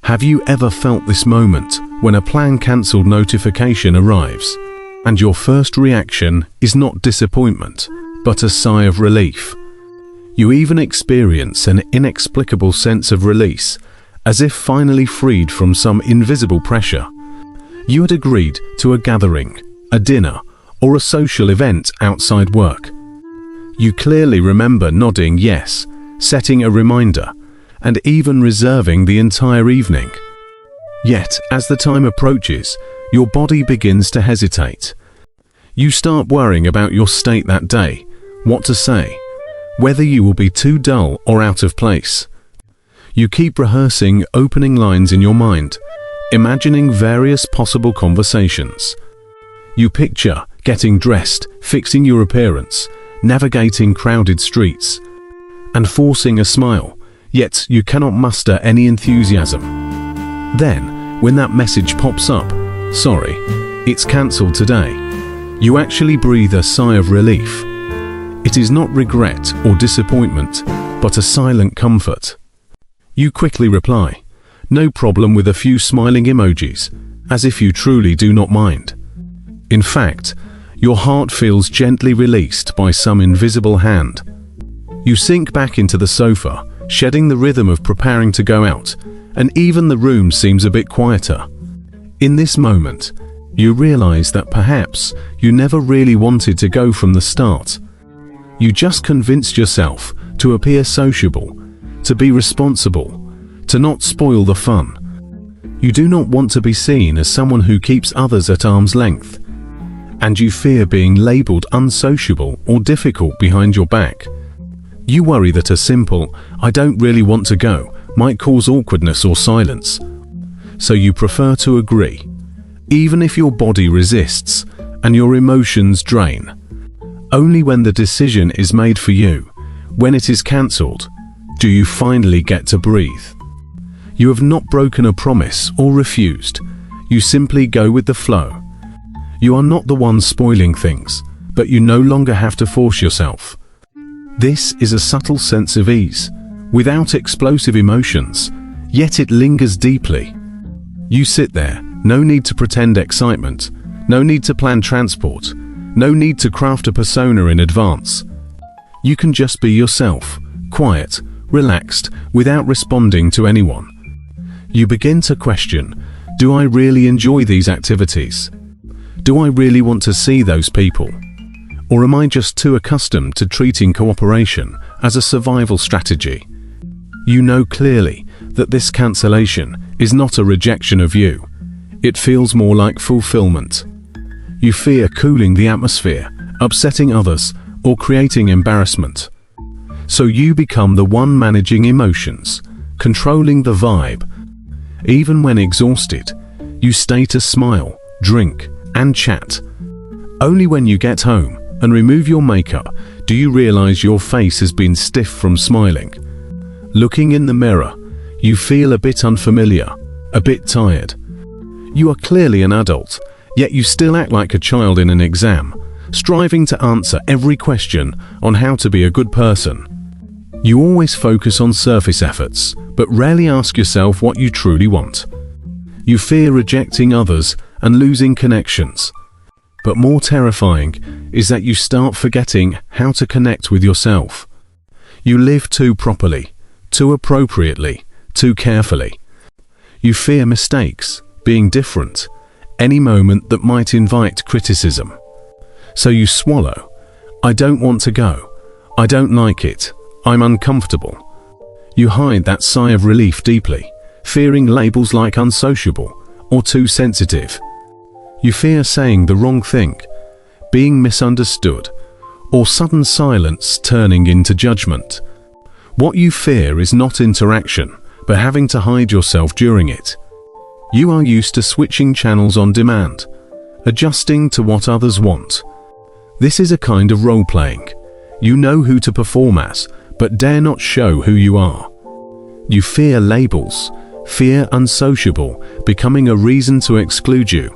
Have you ever felt this moment when a plan cancelled notification arrives and your first reaction is not disappointment, but a sigh of relief? You even experience an inexplicable sense of release, as if finally freed from some invisible pressure. You had agreed to a gathering, a dinner, or a social event outside work. You clearly remember nodding yes, setting a reminder, and even reserving the entire evening. Yet, as the time approaches, your body begins to hesitate. You start worrying about your state that day, what to say, whether you will be too dull or out of place. You keep rehearsing opening lines in your mind, imagining various possible conversations. You picture getting dressed, fixing your appearance, navigating crowded streets, and forcing a smile, yet you cannot muster any enthusiasm. Then, when that message pops up, "Sorry, it's cancelled today," you actually breathe a sigh of relief. It is not regret or disappointment, but a silent comfort. You quickly reply, "No problem," with a few smiling emojis, as if you truly do not mind. In fact, your heart feels gently released by some invisible hand. You sink back into the sofa, shedding the rhythm of preparing to go out, and even the room seems a bit quieter. In this moment, you realize that perhaps you never really wanted to go from the start. You just convinced yourself to appear sociable, to be responsible, to not spoil the fun. You do not want to be seen as someone who keeps others at arm's length, and you fear being labeled unsociable or difficult behind your back. You worry that a simple "I don't really want to go" might cause awkwardness or silence. So you prefer to agree, even if your body resists and your emotions drain. Only when the decision is made for you, when it is cancelled, do you finally get to breathe. You have not broken a promise or refused. You simply go with the flow. You are not the one spoiling things, but you no longer have to force yourself. This is a subtle sense of ease, without explosive emotions, yet it lingers deeply. You sit there, no need to pretend excitement, no need to plan transport, no need to craft a persona in advance. You can just be yourself, quiet, relaxed, without responding to anyone. You begin to question, do I really enjoy these activities? Do I really want to see those people? Or am I just too accustomed to treating cooperation as a survival strategy? You know clearly that this cancellation is not a rejection of you. It feels more like fulfillment. You fear cooling the atmosphere, upsetting others, or creating embarrassment. So you become the one managing emotions, controlling the vibe. Even when exhausted, you stay to smile, drink, and chat. Only when you get home and remove your makeup do you realize your face has been stiff from smiling. Looking in the mirror, you feel a bit unfamiliar, a bit tired. You are clearly an adult, yet you still act like a child in an exam, striving to answer every question on how to be a good person. You always focus on surface efforts, but rarely ask yourself what you truly want. You fear rejecting others and losing connections. But more terrifying is that you start forgetting how to connect with yourself. You live too properly, too appropriately, too carefully. You fear mistakes, being different, any moment that might invite criticism. So you swallow, "I don't want to go, I don't like it, I'm uncomfortable." You hide that sigh of relief deeply, fearing labels like unsociable or too sensitive. You fear saying the wrong thing, being misunderstood, or sudden silence turning into judgment. What you fear is not interaction, but having to hide yourself during it. You are used to switching channels on demand, adjusting to what others want. This is a kind of role-playing. You know who to perform as, but dare not show who you are. You fear labels, fear unsociable becoming a reason to exclude you.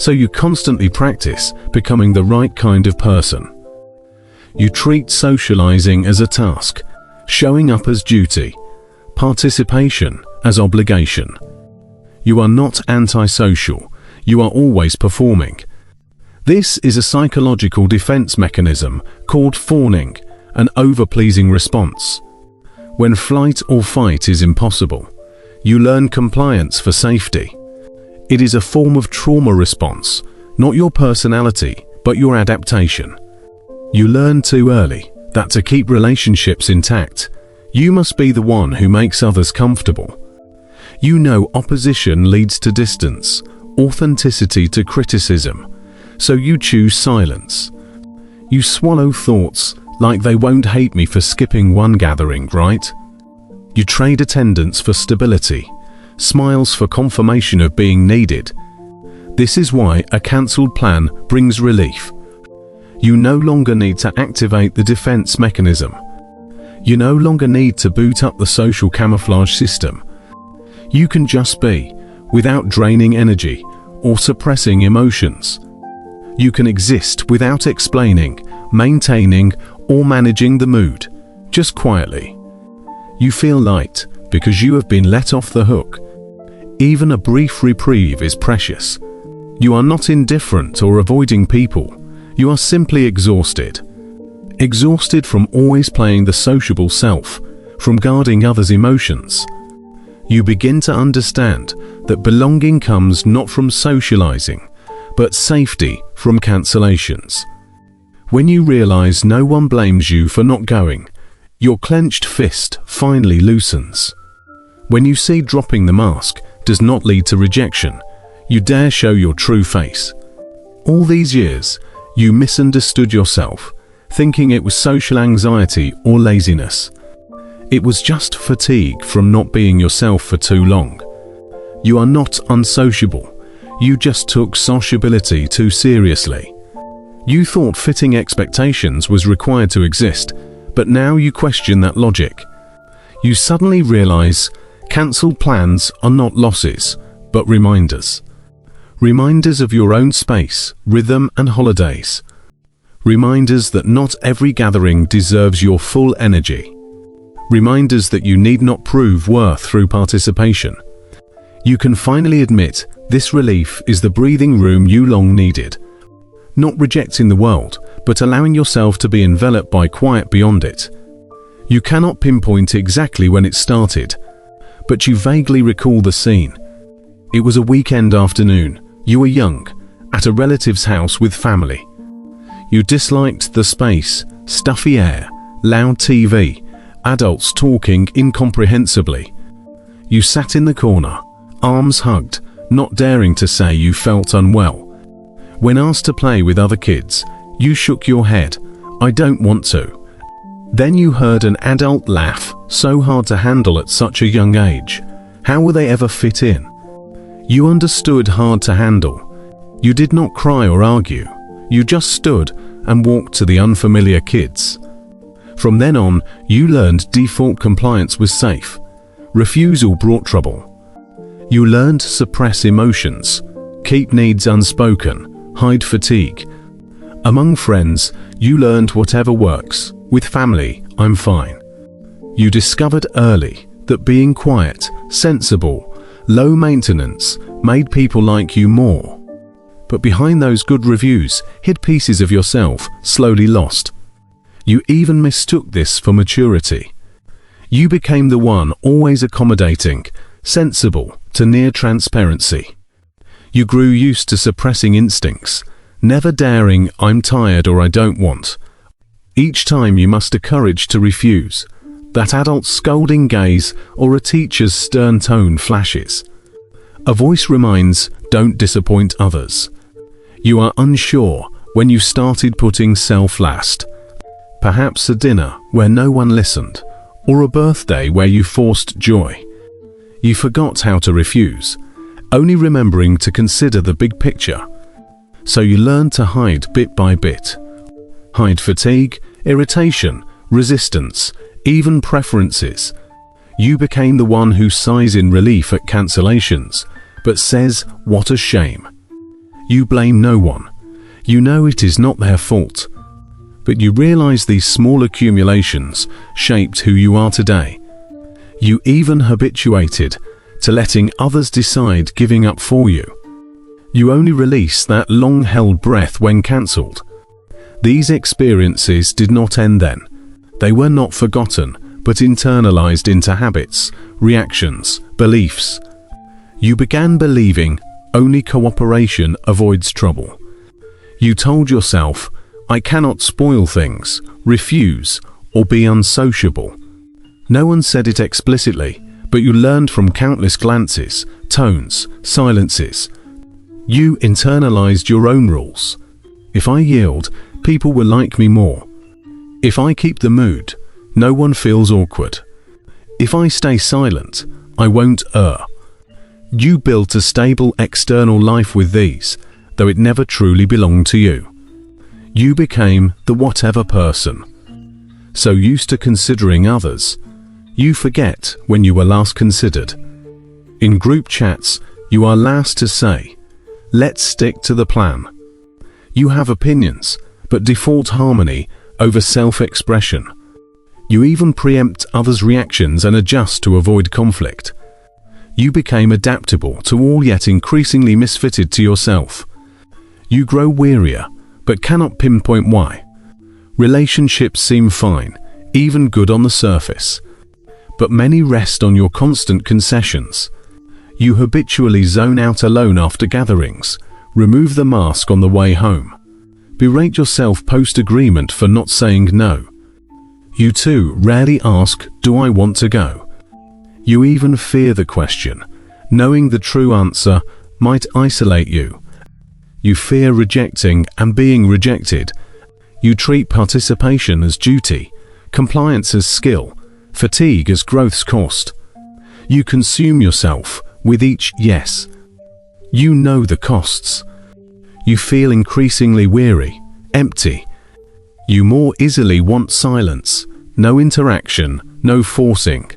So you constantly practice becoming the right kind of person. You treat socializing as a task, showing up as duty, participation as obligation. You are not antisocial, you are always performing. This is a psychological defense mechanism called fawning, an over-pleasing response. When flight or fight is impossible, you learn compliance for safety. It is a form of trauma response, not your personality, but your adaptation. You learn too early that to keep relationships intact, you must be the one who makes others comfortable. You know opposition leads to distance, authenticity to criticism, so you choose silence. You swallow thoughts like they won't hate me for skipping one gathering, right? You trade attendance for stability, smiles for confirmation of being needed. This is why a cancelled plan brings relief. You no longer need to activate the defense mechanism. You no longer need to boot up the social camouflage system. You can just be, without draining energy or suppressing emotions. You can exist without explaining, maintaining, or managing the mood, just quietly. You feel light because you have been let off the hook. Even a brief reprieve is precious. You are not indifferent or avoiding people. You are simply exhausted. Exhausted from always playing the sociable self, from guarding others' emotions. You begin to understand that belonging comes not from socializing, but safety from cancellations. When you realize no one blames you for not going, your clenched fist finally loosens. When you see dropping the mask does not lead to rejection, you dare show your true face. All these years, you misunderstood yourself, thinking it was social anxiety or laziness. It was just fatigue from not being yourself for too long. You are not unsociable. You just took sociability too seriously. You thought fitting expectations was required to exist, but now you question that logic. You suddenly realize cancelled plans are not losses, but reminders. Reminders of your own space, rhythm, and holidays. Reminders that not every gathering deserves your full energy. Reminders that you need not prove worth through participation. You can finally admit this relief is the breathing room you long needed. Not rejecting the world, but allowing yourself to be enveloped by quiet beyond it. You cannot pinpoint exactly when it started, but you vaguely recall the scene. It was a weekend afternoon. You were young, at a relative's house with family. You disliked the space, stuffy air, loud TV, adults talking incomprehensibly. You sat in the corner, arms hugged, not daring to say you felt unwell. When asked to play with other kids, you shook your head, "I don't want to." Then you heard an adult laugh, so hard to handle at such a young age. How will they ever fit in? You understood hard to handle. You did not cry or argue. You just stood and walked to the unfamiliar kids. From then on, you learned default compliance was safe. Refusal brought trouble. You learned to suppress emotions, keep needs unspoken, hide fatigue. Among friends, you learned whatever works. With family, I'm fine. You discovered early that being quiet, sensible, low maintenance made people like you more. But behind those good reviews hid pieces of yourself slowly lost. You even mistook this for maturity. You became the one always accommodating, sensible to near transparency. You grew used to suppressing instincts, never daring "I'm tired" or "I don't want." Each time you muster courage to refuse. That adult scolding gaze or a teacher's stern tone flashes. A voice reminds, "Don't disappoint others." You are unsure when you started putting self last. Perhaps a dinner where no one listened, or a birthday where you forced joy. You forgot how to refuse, only remembering to consider the big picture. So you learned to hide bit by bit. Hide fatigue, irritation, resistance, even preferences. You became the one who sighs in relief at cancellations, but says, "What a shame." You blame no one. You know it is not their fault. But you realize these small accumulations shaped who you are today. You even habituated to letting others decide giving up for you. You only release that long-held breath when cancelled. These experiences did not end then. They were not forgotten, but internalized into habits, reactions, beliefs. You began believing only cooperation avoids trouble. You told yourself, I cannot spoil things, refuse, or be unsociable. No one said it explicitly, but you learned from countless glances, tones, silences. You internalized your own rules. If I yield, people will like me more. If I keep the mood, no one feels awkward. If I stay silent, I won't err. You built a stable external life with these, though it never truly belonged to you. You became the whatever person. So used to considering others, you forget when you were last considered. In group chats, you are last to say, let's stick to the plan. You have opinions, but default harmony over self-expression. You even preempt others' reactions and adjust to avoid conflict. You became adaptable to all yet increasingly misfitted to yourself. You grow wearier, but cannot pinpoint why. Relationships seem fine, even good on the surface. But many rest on your constant concessions. You habitually zone out alone after gatherings, remove the mask on the way home. Berate yourself post-agreement for not saying no. You too rarely ask, do I want to go? You even fear the question, knowing the true answer might isolate you. You fear rejecting and being rejected. You treat participation as duty, compliance as skill, fatigue as growth's cost. You consume yourself with each yes. You know the costs. You feel increasingly weary, empty. You more easily want silence, no interaction, no forcing.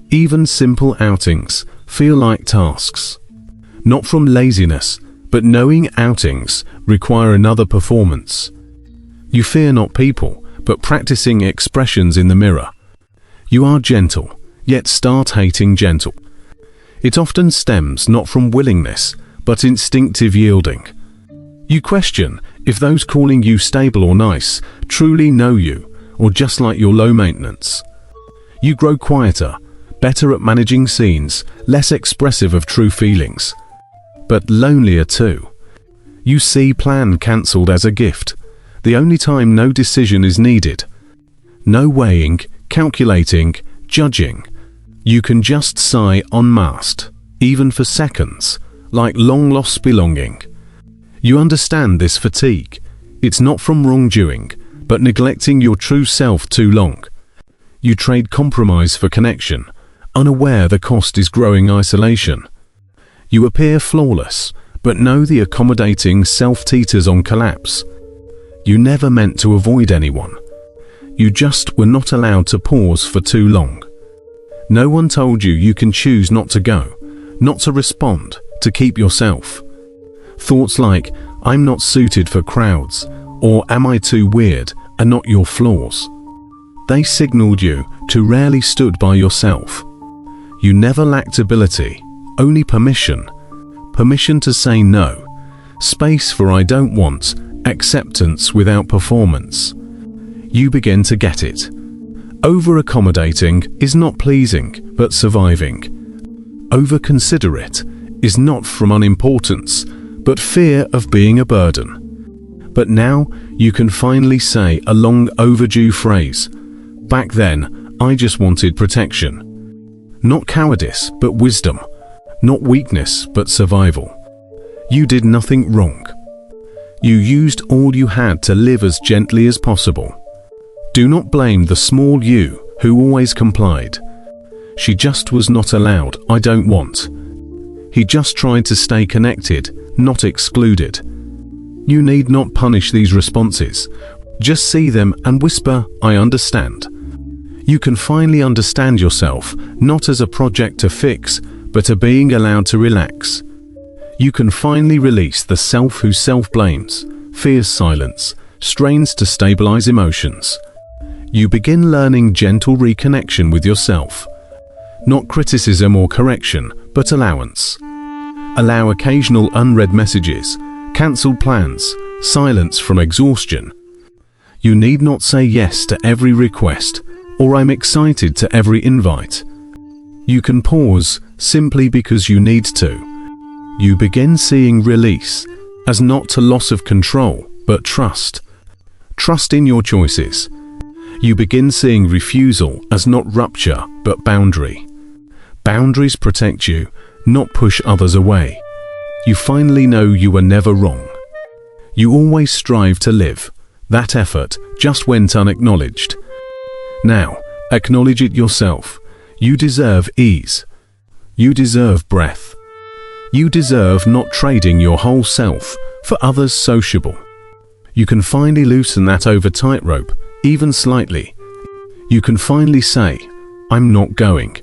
Even simple outings feel like tasks. Not from laziness, but knowing outings require another performance. You fear not people, but practicing expressions in the mirror. You are gentle, yet start hating gentle. It often stems not from willingness, but instinctive yielding. You question if those calling you stable or nice truly know you, or just like your low maintenance. You grow quieter, better at managing scenes, less expressive of true feelings. But lonelier too. You see plan cancelled as a gift, the only time no decision is needed. No weighing, calculating, judging. You can just sigh unmasked, even for seconds, like long-lost belonging. You understand this fatigue. It's not from wrongdoing, but neglecting your true self too long. You trade compromise for connection, unaware the cost is growing isolation. You appear flawless, but know the accommodating self teeters on collapse. You never meant to avoid anyone. You just were not allowed to pause for too long. No one told you you can choose not to go, not to respond, to keep yourself. Thoughts like, I'm not suited for crowds, or am I too weird, are not your flaws. They signaled you too rarely stood by yourself. You never lacked ability, only permission. Permission to say no, space for I don't want, acceptance without performance. You begin to get it. Over-accommodating is not pleasing, but surviving. Over-considerate is not from unimportance, but fear of being a burden. But now you can finally say a long overdue phrase. Back then, I just wanted protection. Not cowardice, but wisdom. Not weakness, but survival. You did nothing wrong. You used all you had to live as gently as possible. Do not blame the small you who always complied. She just was not allowed, I don't want. He just tried to stay connected, not excluded. You need not punish these responses. Just see them and whisper, I understand. You can finally understand yourself, not as a project to fix, but a being allowed to relax. You can finally release the self who self-blames, fears silence, strains to stabilize emotions. You begin learning gentle reconnection with yourself. Not criticism or correction, but allowance. Allow occasional unread messages, cancelled plans, silence from exhaustion. You need not say yes to every request, or I'm excited to every invite. You can pause simply because you need to. You begin seeing release as not a loss of control, but trust. Trust in your choices. You begin seeing refusal as not rupture, but boundary. Boundaries protect you, not push others away. You finally know you were never wrong. You always strive to live. That effort just went unacknowledged. Now, acknowledge it yourself. You deserve ease. You deserve breath. You deserve not trading your whole self for others' sociable. You can finally loosen that over tightrope, even slightly. You can finally say, I'm not going.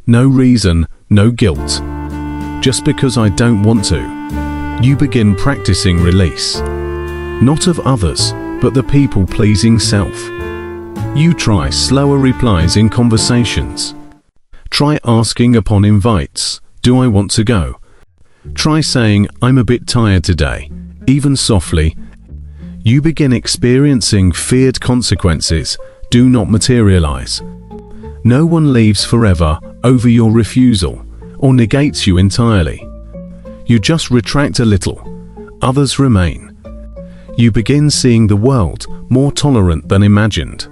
No reason, no guilt. Just because I don't want to. You begin practicing release. Not of others, but the people-pleasing self. You try slower replies in conversations. Try asking upon invites, do I want to go? Try saying, I'm a bit tired today, even softly. You begin experiencing feared consequences do not materialize. No one leaves forever over your refusal or negates you entirely. You just retract a little. Others remain. You begin seeing the world more tolerant than imagined.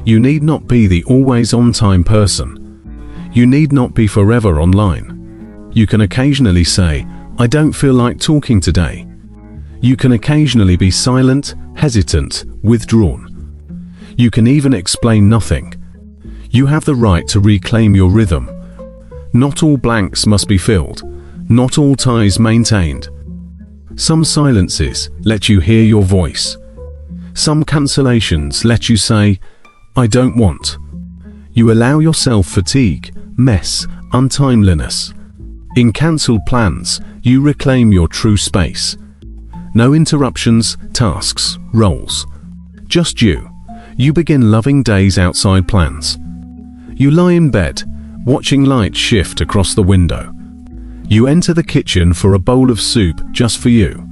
You need not be the always on-time person. You need not be forever online. You can occasionally say, I don't feel like talking today. You can occasionally be silent, hesitant, withdrawn. You can even explain nothing. You have the right to reclaim your rhythm. Not all blanks must be filled. Not all ties maintained. Some silences let you hear your voice. Some cancellations let you say, I don't want. You allow yourself fatigue, mess, untimeliness. In cancelled plans, you reclaim your true space. No interruptions, tasks, roles. Just you. You begin loving days outside plans. You lie in bed, watching light shift across the window. You enter the kitchen for a bowl of soup just for you.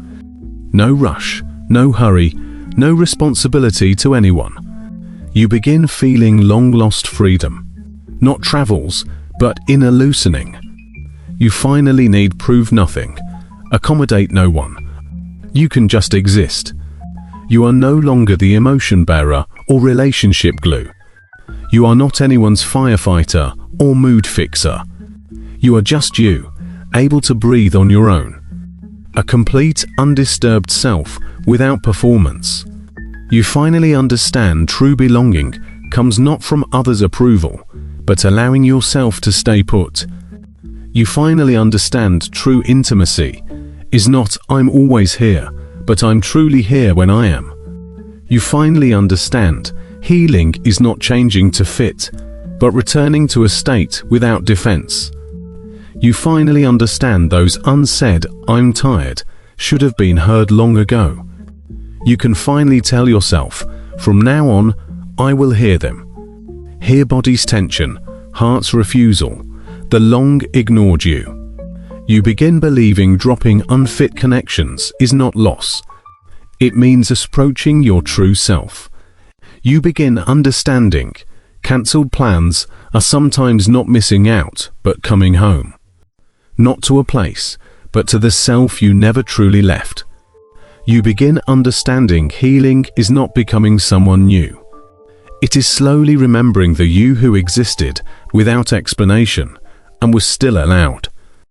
No rush, no hurry, no responsibility to anyone. You begin feeling long-lost freedom. Not travels, but inner loosening. You finally need prove nothing, accommodate no one. You can just exist. You are no longer the emotion bearer or relationship glue. You are not anyone's firefighter or mood fixer. You are just you, able to breathe on your own. A complete, undisturbed self without performance. You finally understand true belonging comes not from others' approval, but allowing yourself to stay put. You finally understand true intimacy is not I'm always here, but I'm truly here when I am. You finally understand healing is not changing to fit, but returning to a state without defense. You finally understand those unsaid I'm tired should have been heard long ago. You can finally tell yourself, from now on, I will hear them. Hear body's tension, heart's refusal, the long ignored you. You begin believing dropping unfit connections is not loss. It means approaching your true self. You begin understanding cancelled plans are sometimes not missing out, but coming home. Not to a place, but to the self you never truly left. You begin understanding healing is not becoming someone new. It is slowly remembering the you who existed without explanation and was still allowed.